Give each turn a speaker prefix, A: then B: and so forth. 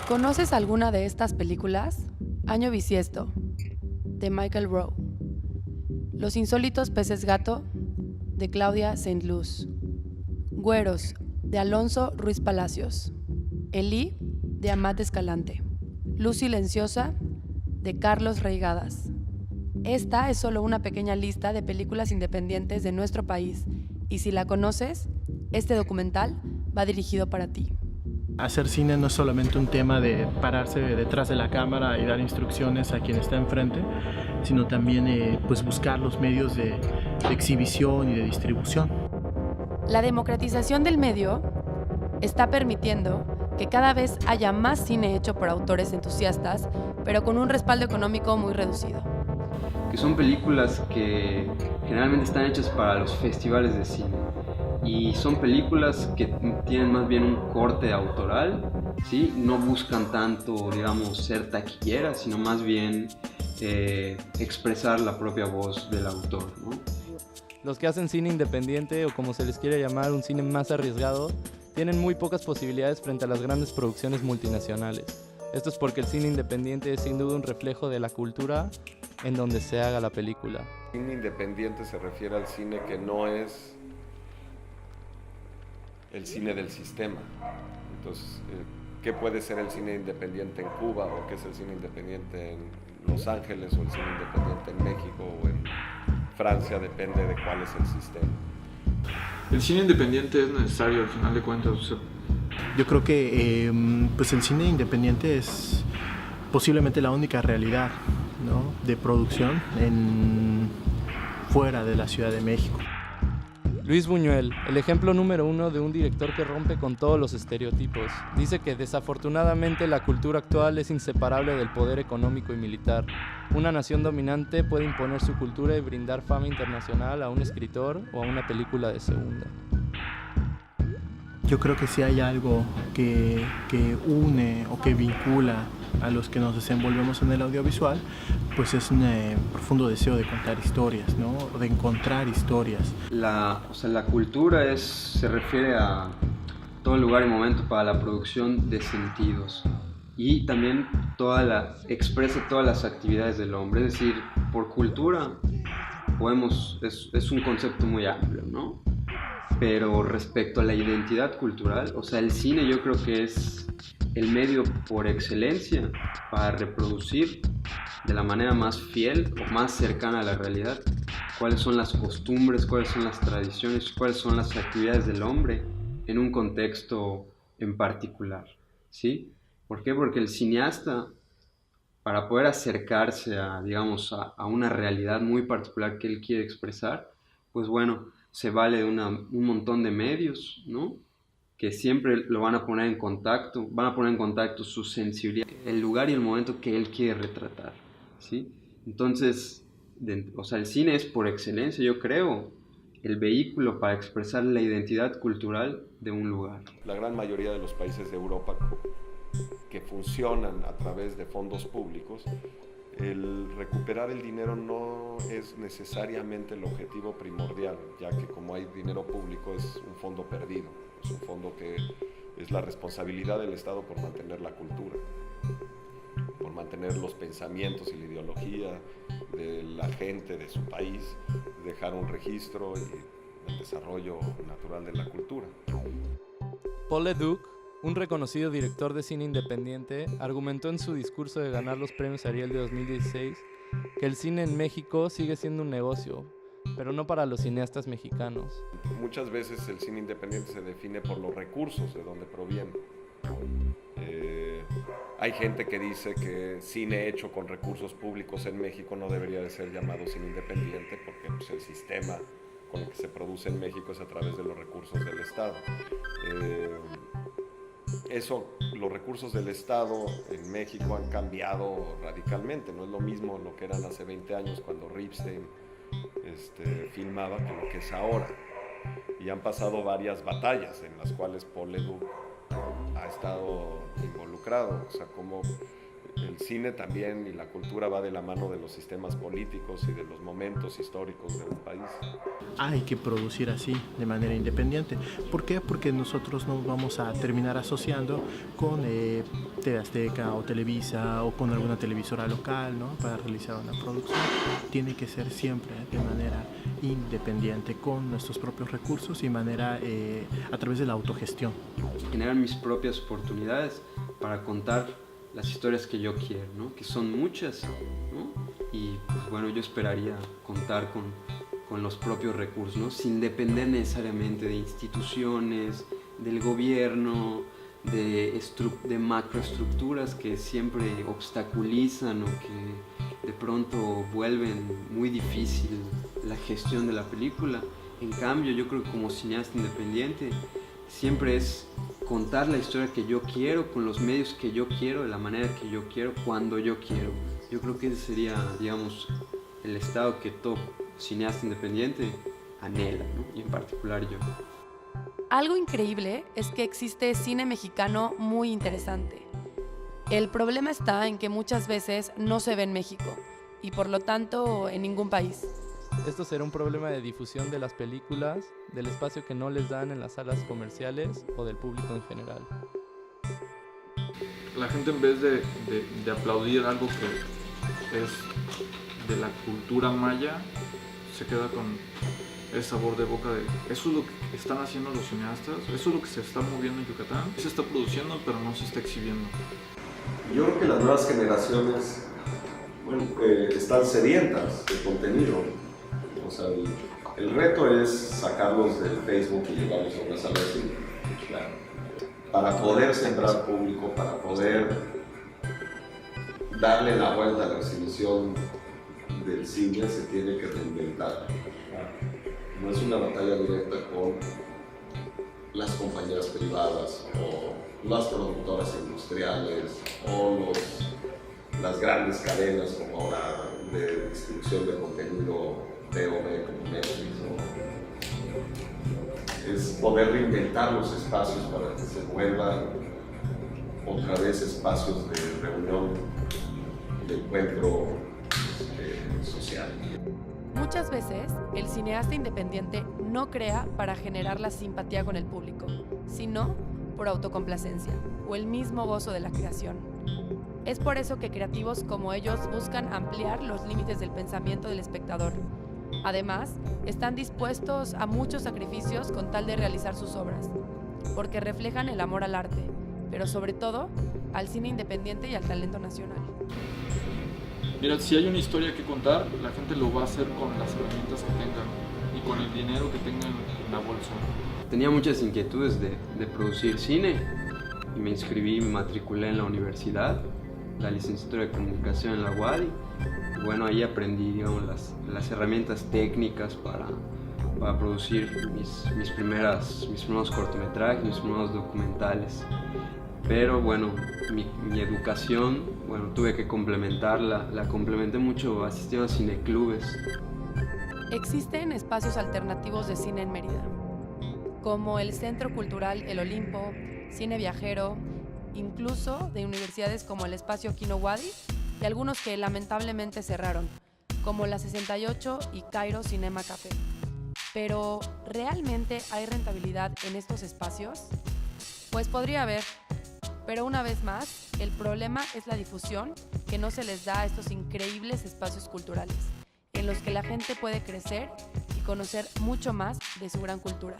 A: ¿Conoces alguna de estas películas? Año bisiesto, de Michael Rowe. Los insólitos peces gato, de Claudia Saint-Luz. Güeros, de Alonso Ruiz Palacios. Elí, de Amat Escalante. Luz silenciosa, de Carlos Reigadas. Esta es solo una pequeña lista de películas independientes de nuestro país, y si la conoces, este documental va dirigido para ti.
B: Hacer cine no es solamente un tema de pararse detrás de la cámara y dar instrucciones a quien está enfrente, sino también pues buscar los medios de exhibición y de distribución.
A: La democratización del medio está permitiendo que cada vez haya más cine hecho por autores entusiastas, pero con un respaldo económico muy reducido.
C: Que son películas que generalmente están hechas para los festivales de cine. Y son películas que tienen más bien un corte autoral, ¿sí? No buscan tanto, digamos, ser taquilleras, sino más bien expresar la propia voz del autor, ¿no?
D: Los que hacen cine independiente, o como se les quiere llamar, un cine más arriesgado, tienen muy pocas posibilidades frente a las grandes producciones multinacionales. Esto es porque el cine independiente es sin duda un reflejo de la cultura en donde se haga la película.
E: Cine independiente se refiere al cine que no es el cine del sistema. Entonces, ¿qué puede ser el cine independiente en Cuba, o qué es el cine independiente en Los Ángeles, o el cine independiente en México o en Francia? Depende de cuál es el sistema.
F: El cine independiente es necesario al final de cuentas.
B: Yo creo que pues el cine independiente es posiblemente la única realidad, ¿no?, de producción fuera de la Ciudad de México.
D: Luis Buñuel, el ejemplo número 1 de un director que rompe con todos los estereotipos, dice que desafortunadamente la cultura actual es inseparable del poder económico y militar. Una nación dominante puede imponer su cultura y brindar fama internacional a un escritor o a una película de segunda.
B: Yo creo que si hay algo que une o que vincula a los que nos desenvolvemos en el audiovisual, pues es un profundo deseo de contar historias, ¿no?, de encontrar historias.
C: La cultura se refiere a todo lugar y momento para la producción de sentidos, y también expresa todas las actividades del hombre. Es decir, por cultura es un concepto muy amplio, ¿no? Pero respecto a la identidad cultural, el cine yo creo que es el medio por excelencia para reproducir de la manera más fiel o más cercana a la realidad cuáles son las costumbres, cuáles son las tradiciones, cuáles son las actividades del hombre en un contexto en particular, ¿sí? ¿Por qué? Porque el cineasta, para poder acercarse a una realidad muy particular que él quiere expresar, pues bueno, se vale de un montón de medios, ¿no?, que siempre lo van a poner en contacto su sensibilidad, el lugar y el momento que él quiere retratar, ¿sí? Entonces, el cine es por excelencia, yo creo, el vehículo para expresar la identidad cultural de un lugar.
E: La gran mayoría de los países de Europa que funcionan a través de fondos públicos, el recuperar el dinero no es necesariamente el objetivo primordial, ya que como hay dinero público es un fondo perdido, es un fondo que es la responsabilidad del Estado por mantener la cultura, por mantener los pensamientos y la ideología de la gente de su país, dejar un registro y el desarrollo natural de la cultura.
D: Paul Leduc, un reconocido director de cine independiente, argumentó en su discurso de ganar los premios Ariel de 2016 que el cine en México sigue siendo un negocio, pero no para los cineastas mexicanos.
E: Muchas veces el cine independiente se define por los recursos de donde proviene. Hay gente que dice que cine hecho con recursos públicos en México no debería de ser llamado cine independiente porque pues, el sistema con el que se produce en México es a través de los recursos del Estado. Los recursos del Estado en México han cambiado radicalmente. No es lo mismo lo que eran hace 20 años cuando Ripstein filmaba que lo que es ahora. Y han pasado varias batallas en las cuales Paul Leduc ha estado involucrado. Como el cine también y la cultura va de la mano de los sistemas políticos y de los momentos históricos de un país.
B: Hay que producir así, de manera independiente. ¿Por qué? Porque nosotros nos vamos a terminar asociando con TV Azteca o Televisa o con alguna televisora local, ¿no? Para realizar una producción. Tiene que ser siempre de manera independiente, con nuestros propios recursos y a través de la autogestión.
C: Generar mis propias oportunidades para contar las historias que yo quiero, ¿no? Que son muchas, ¿no? Y pues bueno, yo esperaría contar con los propios recursos, ¿no? Sin depender necesariamente de instituciones, del gobierno, de macroestructuras que siempre obstaculizan o que de pronto vuelven muy difícil la gestión de la película. En cambio, yo creo que como cineasta independiente siempre es contar la historia que yo quiero, con los medios que yo quiero, de la manera que yo quiero, cuando yo quiero. Yo creo que ese sería, digamos, el estado que todo cineasta independiente anhela, ¿no? Y en particular yo.
A: Algo increíble es que existe cine mexicano muy interesante. El problema está en que muchas veces no se ve en México y por lo tanto en ningún país.
D: Esto será un problema de difusión de las películas, del espacio que no les dan en las salas comerciales o del público en general.
F: La gente, en vez de aplaudir algo que es de la cultura maya, se queda con el sabor de boca de eso es lo que están haciendo los cineastas, eso es lo que se está moviendo en Yucatán, se está produciendo pero no se está exhibiendo.
G: Yo creo que las nuevas generaciones están sedientas de contenido. O sea, el reto es sacarlos del Facebook y llevarlos a una sala de cine. Claro. Para poder centrar público, para poder darle la vuelta a la exhibición del cine, se tiene que reinventar. No es una batalla directa con las compañías privadas o las productoras industriales o las grandes cadenas como ahora de distribución de contenido VOD como Netflix. Es poder reinventar los espacios para que se vuelvan otra vez espacios de reunión, de encuentro social.
A: Muchas veces, el cineasta independiente no crea para generar la simpatía con el público, sino por autocomplacencia o el mismo gozo de la creación. Es por eso que creativos como ellos buscan ampliar los límites del pensamiento del espectador. Además, están dispuestos a muchos sacrificios con tal de realizar sus obras, porque reflejan el amor al arte, pero sobre todo al cine independiente y al talento nacional.
F: Mira, si hay una historia que contar, la gente lo va a hacer con las herramientas que tengan y con el dinero que tengan en la bolsa.
C: Tenía muchas inquietudes de producir cine y me inscribí, me matriculé en la universidad, la licenciatura de comunicación en la UADY. Y bueno, ahí aprendí, digamos, las herramientas técnicas para producir mis primeros cortometrajes, mis primeros documentales. Pero bueno, mi educación, tuve que complementarla, la complementé mucho asistiendo a cineclubes.
A: Existen espacios alternativos de cine en Mérida, como el Centro Cultural El Olimpo, Cine Viajero, incluso de universidades como el Espacio Kino Wadi y algunos que lamentablemente cerraron, como la 68 y Cairo Cinema Café. Pero, ¿realmente hay rentabilidad en estos espacios? Pues podría haber, pero una vez más, el problema es la difusión que no se les da a estos increíbles espacios culturales, en los que la gente puede crecer y conocer mucho más de su gran cultura.